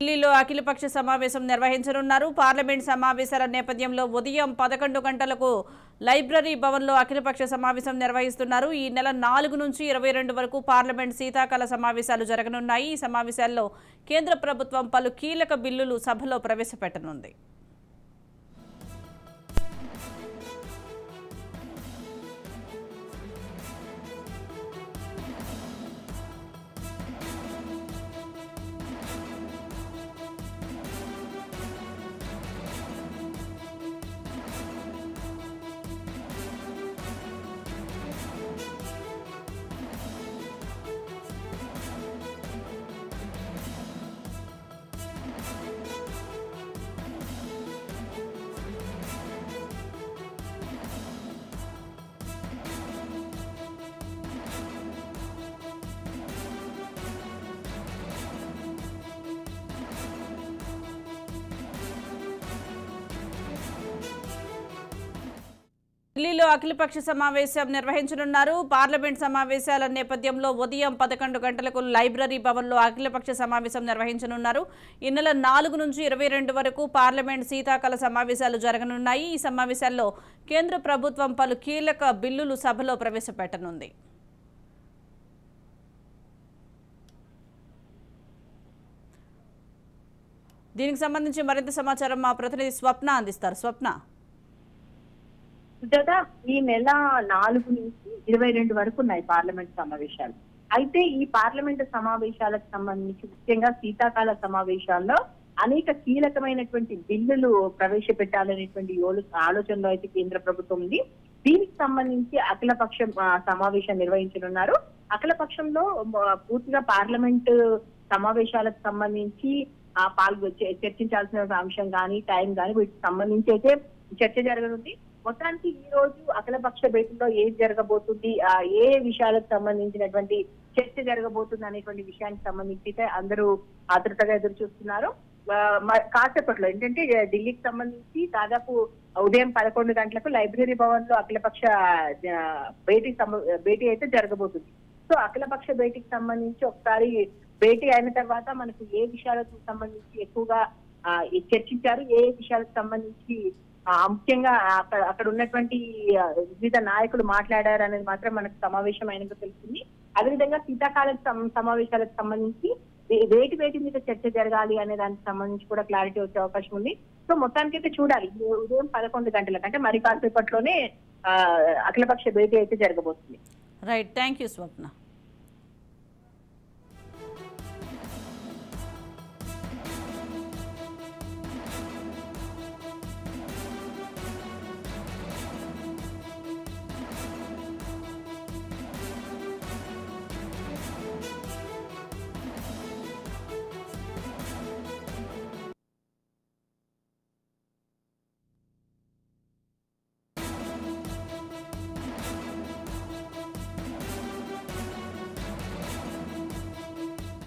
ఢిల్లీలో అఖిలపక్ష సమావేశం నిర్వహించనున్నారు. పార్లమెంట్ సమావేశాల నేపథ్యంలో ఉదయం 11 గంటలకు లైబ్రరీ భవన్లో అఖిలపక్ష సమావేశం నిర్వహిస్తున్నారు. ఈ నెల 4 నుంచి 22 వరకు పార్లమెంట్ శీతాకాల సమావేశాలు జరగనున్నాయి. ఈ సమావేశాల్లో కేంద్ర ప్రభుత్వం పలు కీలక బిల్లులు సభలో ప్రవేశపెట్టనుంది. ఢిల్లీలో అఖిలపక్ష సమావేశం నిర్వహించనున్నారు. పార్లమెంట్ సమావేశాల నేపథ్యంలో ఉదయం 11 గంటలకు లైబ్రరీ భవన్లో అఖిలపక్ష సమావేశం నిర్వహించనున్నారు. ఈ నెల 4 నుంచి 22 వరకు పార్లమెంట్ శీతాకాల సమావేశాలు జరగనున్నాయి. ఈ సమావేశాల్లో కేంద్ర ప్రభుత్వం పలు కీలక బిల్లులు సభలో ప్రవేశపెట్టనుంది. దీనికి సంబంధించి మరింత సమాచారం మా ప్రతినిధి స్వప్న అందిస్తారు. స్వప్న, సుజాత, ఈ నెల 4 నుంచి 22 వరకు ఉన్నాయి పార్లమెంట్ సమావేశాలు. అయితే ఈ పార్లమెంట్ సమావేశాలకు సంబంధించి ముఖ్యంగా శీతాకాల సమావేశాల్లో అనేక కీలకమైనటువంటి బిల్లులు ప్రవేశపెట్టాలనేటువంటి ఆలోచనలో అయితే కేంద్ర ప్రభుత్వం ఉంది. దీనికి సంబంధించి అఖిలపక్ష సమావేశం నిర్వహించనున్నారు. అఖిలపక్షంలో పూర్తిగా పార్లమెంట్ సమావేశాలకు సంబంధించి చర్చించాల్సిన అంశం కానీ టైం కానీ వీటికి సంబంధించి అయితే చర్చ జరగనుంది. మొత్తానికి ఈ రోజు అఖిలపక్ష భేటీలో ఏం జరగబోతుంది, ఏ విషయాలకు సంబంధించినటువంటి చర్చ జరగబోతుంది అనేటువంటి విషయానికి సంబంధించి అయితే అందరూ ఆతృతగా ఎదురు చూస్తున్నారు. కాసేపట్లో ఏంటంటే ఢిల్లీకి సంబంధించి దాదాపు ఉదయం 11 గంటలకు లైబ్రరీ భవన్ లో అఖిలపక్ష భేటీ అయితే జరగబోతుంది. సో అఖిలపక్ష భేటీకి సంబంధించి ఒకసారి భేటీ అయిన తర్వాత మనకు ఏ విషయాలకు సంబంధించి ఎక్కువగా చర్చించారు, ఏ విషయాలకు సంబంధించి ముఖ్యంగా అక్కడ ఉన్నటువంటి వివిధ నాయకులు మాట్లాడారు అనేది మాత్రం మనకు సమావేశం అయినట్టు తెలుస్తుంది. అదేవిధంగా శీతాకాల సమావేశాలకు సంబంధించి వేటి మీద చర్చ జరగాలి అనే దానికి సంబంధించి కూడా క్లారిటీ వచ్చే అవకాశం ఉంది. సో మొత్తానికైతే చూడాలి. ఉదయం 11 గంటలకు అంటే మరి కాసేపట్లోనే అఖిలపక్ష భేటీ అయితే జరగబోతుంది. Right, thank you Swapna.